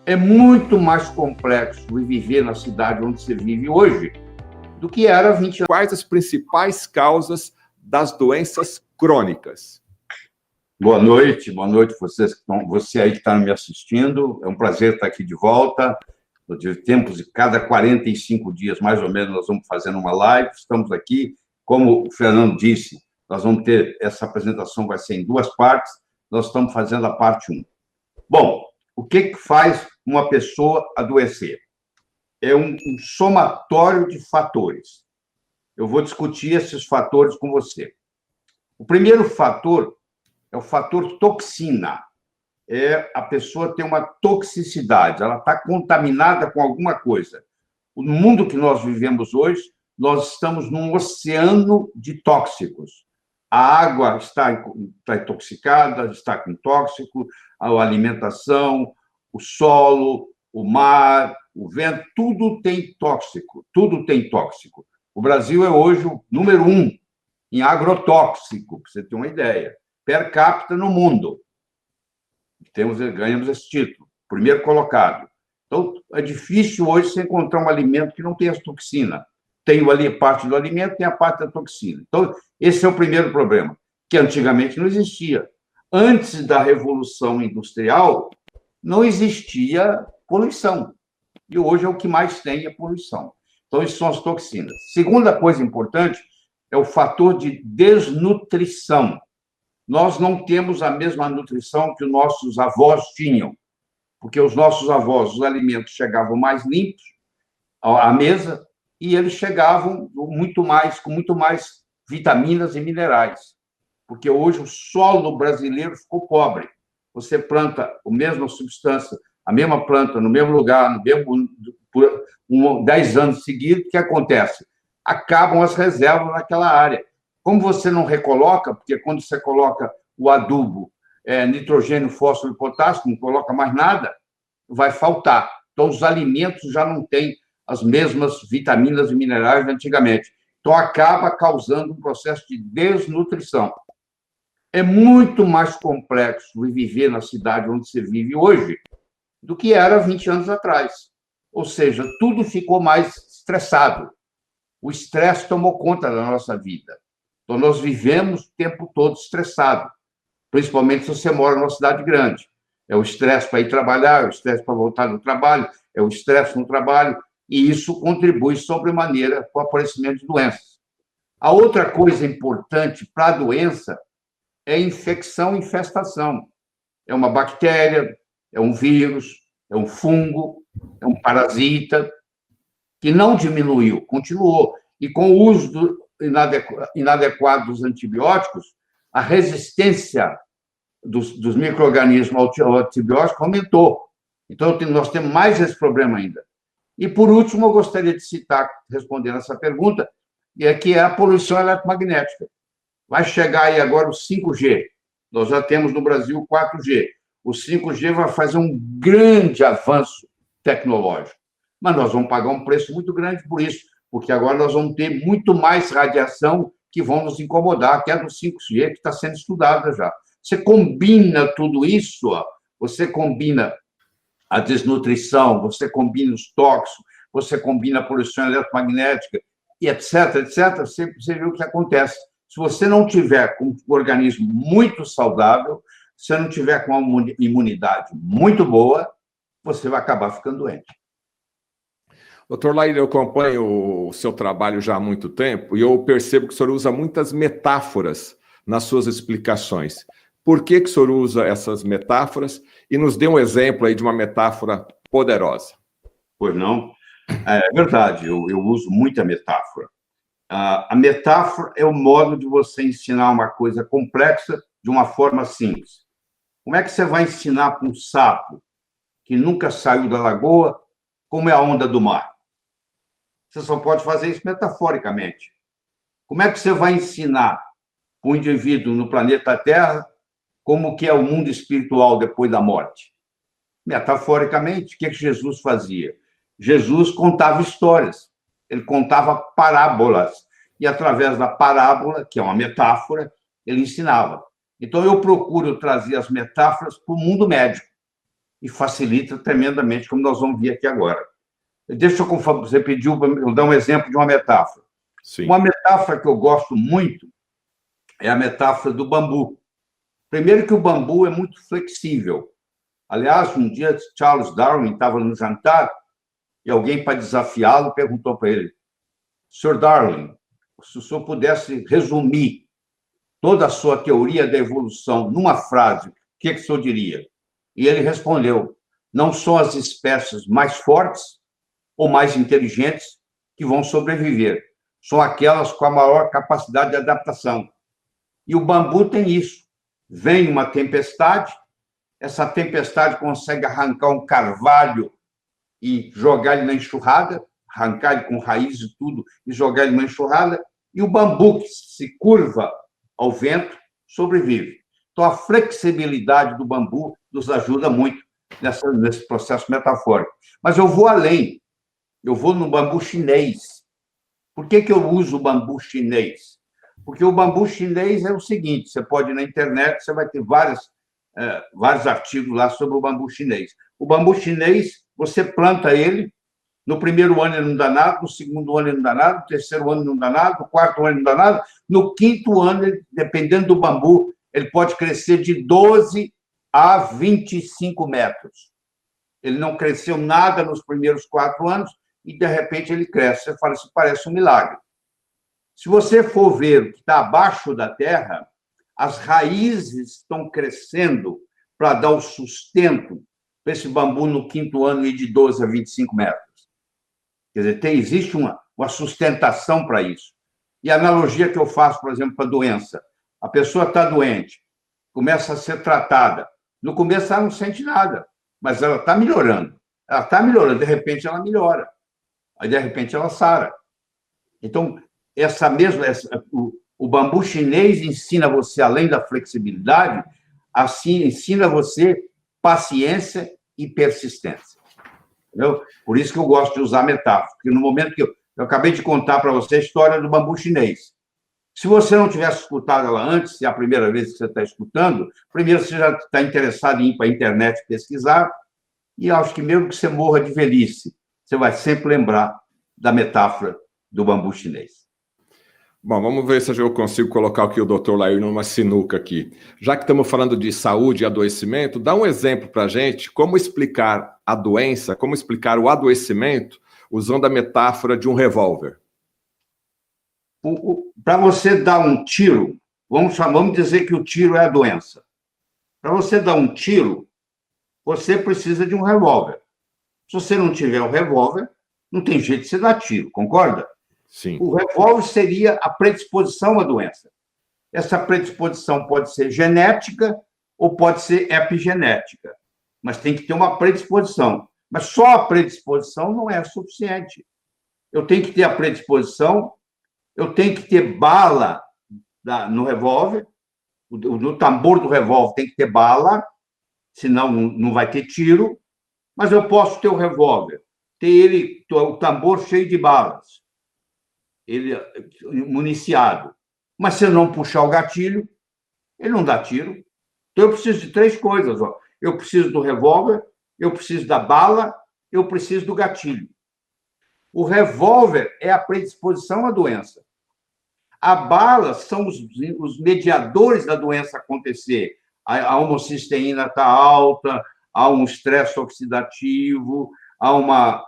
É muito mais complexo viver na cidade onde você vive hoje do que era 20 anos. Quais as principais causas das doenças crônicas? Boa noite você aí que está me assistindo. É um prazer estar aqui de volta. De tempos de cada 45 dias, mais ou menos, nós vamos fazendo uma live. Estamos aqui, como o Fernando disse, nós vamos ter, essa apresentação vai ser em duas partes, nós estamos fazendo a parte 1. Bom, o que faz uma pessoa adoecer? É um somatório de fatores. Eu vou discutir esses fatores com você. O primeiro fator é o fator toxina. A pessoa tem uma toxicidade, ela está contaminada com alguma coisa. No mundo que nós vivemos hoje, nós estamos num oceano de tóxicos. A água está intoxicada, está com tóxico, a alimentação, o solo, o mar, o vento, tudo tem tóxico, tudo tem tóxico. O Brasil é hoje o número 1 em agrotóxico, para você ter uma ideia, per capita no mundo. Ganhamos esse título, primeiro colocado. Então, é difícil hoje você encontrar um alimento que não tenha toxina. Tem ali a parte do alimento, tem a parte da toxina. Então, esse é o primeiro problema, que antigamente não existia. Antes da Revolução Industrial, não existia poluição. E hoje é o que mais tem, é poluição. Então, isso são as toxinas. Segunda coisa importante é o fator de desnutrição. Nós não temos a mesma nutrição que os nossos avós tinham, porque os nossos avós, os alimentos chegavam mais limpos à mesa e eles chegavam com muito mais vitaminas e minerais, porque hoje o solo brasileiro ficou pobre. Você planta a mesma substância, a mesma planta, no mesmo lugar, por 10 anos seguidos, o que acontece? Acabam as reservas naquela área. Como você não recoloca, porque quando você coloca o adubo, nitrogênio, fósforo e potássio, não coloca mais nada, vai faltar. Então, os alimentos já não têm as mesmas vitaminas e minerais de antigamente. Então, acaba causando um processo de desnutrição. É muito mais complexo viver na cidade onde você vive hoje do que era 20 anos atrás. Ou seja, tudo ficou mais estressado. O estresse tomou conta da nossa vida. Então, nós vivemos o tempo todo estressado, principalmente se você mora numa cidade grande. É o estresse para ir trabalhar, é o estresse para voltar do trabalho, é o estresse no trabalho, e isso contribui sobremaneira para o aparecimento de doenças. A outra coisa importante para a doença é infecção e infestação. É uma bactéria, é um vírus, é um fungo, é um parasita, que não diminuiu, continuou. E com o uso inadequado dos antibióticos, a resistência dos micro-organismos ao antibiótico aumentou. Então, nós temos mais esse problema ainda. E, por último, eu gostaria de citar, respondendo essa pergunta, que é a poluição eletromagnética. Vai chegar aí agora o 5G. Nós já temos no Brasil o 4G. O 5G vai fazer um grande avanço tecnológico. Mas nós vamos pagar um preço muito grande por isso, porque agora nós vamos ter muito mais radiação que vão nos incomodar, que é do 5G, que está sendo estudada já. Você combina tudo isso, você combina a desnutrição, você combina os tóxicos, você combina a poluição eletromagnética, e etc., etc., você vê o que acontece. Se você não tiver com um organismo muito saudável, se você não tiver com uma imunidade muito boa, você vai acabar ficando doente. Doutor Laílio, eu acompanho o seu trabalho já há muito tempo e eu percebo que o senhor usa muitas metáforas nas suas explicações. Por que o senhor usa essas metáforas? E nos dê um exemplo aí de uma metáfora poderosa. Pois não? É verdade, eu uso muita metáfora. A metáfora é o modo de você ensinar uma coisa complexa de uma forma simples. Como é que você vai ensinar para um sapo que nunca saiu da lagoa como é a onda do mar? Você só pode fazer isso metaforicamente. Como é que você vai ensinar para um indivíduo no planeta Terra como que é o mundo espiritual depois da morte? Metaforicamente, o que Jesus fazia? Jesus contava histórias, ele contava parábolas, e através da parábola, que é uma metáfora, ele ensinava. Então, eu procuro trazer as metáforas para o mundo médico. e facilita tremendamente, como nós vamos ver aqui agora. Deixa eu, você pediu para eu dar um exemplo de uma metáfora. Sim. Uma metáfora que eu gosto muito é a metáfora do bambu. Primeiro que o bambu é muito flexível. Aliás, um dia Charles Darwin estava no jantar e alguém, para desafiá-lo, perguntou para ele: Sr. Darwin, se o senhor pudesse resumir toda a sua teoria da evolução numa frase, o que o senhor diria? E ele respondeu: não são as espécies mais fortes ou mais inteligentes que vão sobreviver, são aquelas com a maior capacidade de adaptação. E o bambu tem isso. Vem uma tempestade, essa tempestade consegue arrancar um carvalho e jogar ele na enxurrada, arrancar ele com raiz e tudo, e jogar ele na enxurrada, e o bambu, que se curva ao vento, sobrevive. Então, a flexibilidade do bambu nos ajuda muito nesse processo metafórico. Mas eu vou além. Eu vou no bambu chinês. Por que eu uso o bambu chinês? Porque o bambu chinês é o seguinte, você pode ir na internet, você vai ter vários artigos lá sobre o bambu chinês. O bambu chinês, você planta ele, no primeiro ano ele não dá nada, no segundo ano ele não dá nada, no terceiro ano não dá nada, no quarto ano ele não dá nada, no quinto ano, dependendo do bambu, ele pode crescer de 12 a 25 metros. Ele não cresceu nada nos primeiros 4 anos e, de repente, ele cresce. Você fala, isso parece um milagre. Se você for ver o que está abaixo da terra, as raízes estão crescendo para dar o sustento para esse bambu no quinto ano ir de 12 a 25 metros. Quer dizer, existe uma sustentação para isso. E a analogia que eu faço, por exemplo, para a doença. A pessoa está doente, começa a ser tratada. No começo ela não sente nada, mas ela está melhorando. Ela está melhorando, de repente ela melhora. Aí, de repente, ela sara. Então, o bambu chinês ensina você, além da flexibilidade, assim, ensina você paciência e persistência. Entendeu? Por isso que eu gosto de usar metáfora, porque no momento que eu acabei de contar para você a história do bambu chinês. Se você não tivesse escutado ela antes, se é a primeira vez que você está escutando, primeiro você já está interessado em ir para a internet pesquisar, e acho que mesmo que você morra de velhice, você vai sempre lembrar da metáfora do bambu chinês. Bom, vamos ver se eu consigo colocar aqui o Dr. Lair numa sinuca aqui. Já que estamos falando de saúde e adoecimento, dá um exemplo para a gente como explicar a doença, como explicar o adoecimento usando a metáfora de um revólver. Para você dar um tiro, vamos dizer que o tiro é a doença. Para você dar um tiro, você precisa de um revólver. Se você não tiver um revólver, não tem jeito de você dar tiro, concorda? Sim. O revólver seria a predisposição à doença. Essa predisposição pode ser genética ou pode ser epigenética, mas tem que ter uma predisposição. Mas só a predisposição não é suficiente. Eu tenho que ter a predisposição, eu tenho que ter bala no revólver, no tambor do revólver tem que ter bala, senão não vai ter tiro, mas eu posso ter o revólver, ter o tambor cheio de balas, ele municiado. Mas se eu não puxar o gatilho, ele não dá tiro. Então, eu preciso de 3 coisas. Ó. Eu preciso do revólver, eu preciso da bala, eu preciso do gatilho. O revólver é a predisposição à doença. A bala são os mediadores da doença acontecer. A homocisteína está alta, há um estresse oxidativo, há uma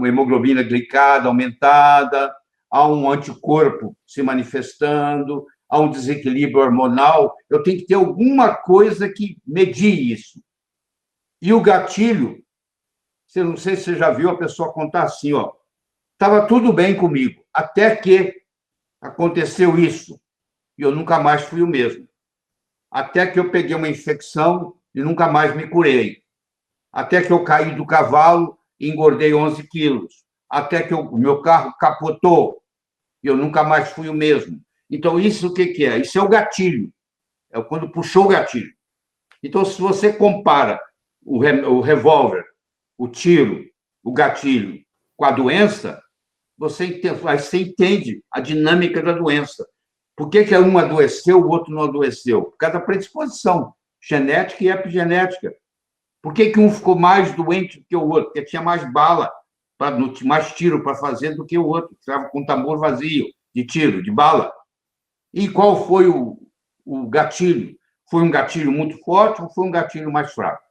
hemoglobina glicada aumentada, há um anticorpo se manifestando, há um desequilíbrio hormonal. Eu tenho que ter alguma coisa que medie isso. E o gatilho, não sei se você já viu a pessoa contar assim, ó, estava tudo bem comigo, até que aconteceu isso, e eu nunca mais fui o mesmo. Até que eu peguei uma infecção e nunca mais me curei. Até que eu caí do cavalo e engordei 11 quilos. Até que o meu carro capotou e eu nunca mais fui o mesmo. Então, isso o que é? Isso é o gatilho. É quando puxou o gatilho. Então, se você compara o revólver, o tiro, o gatilho com a doença, você entende a dinâmica da doença. Por que um adoeceu, o outro não adoeceu? Por causa da predisposição genética e epigenética. Por que um ficou mais doente do que o outro? Porque tinha mais bala, mais tiro para fazer do que o outro, que estava com o tambor vazio de tiro, de bala. E qual foi o gatilho? Foi um gatilho muito forte ou foi um gatilho mais fraco?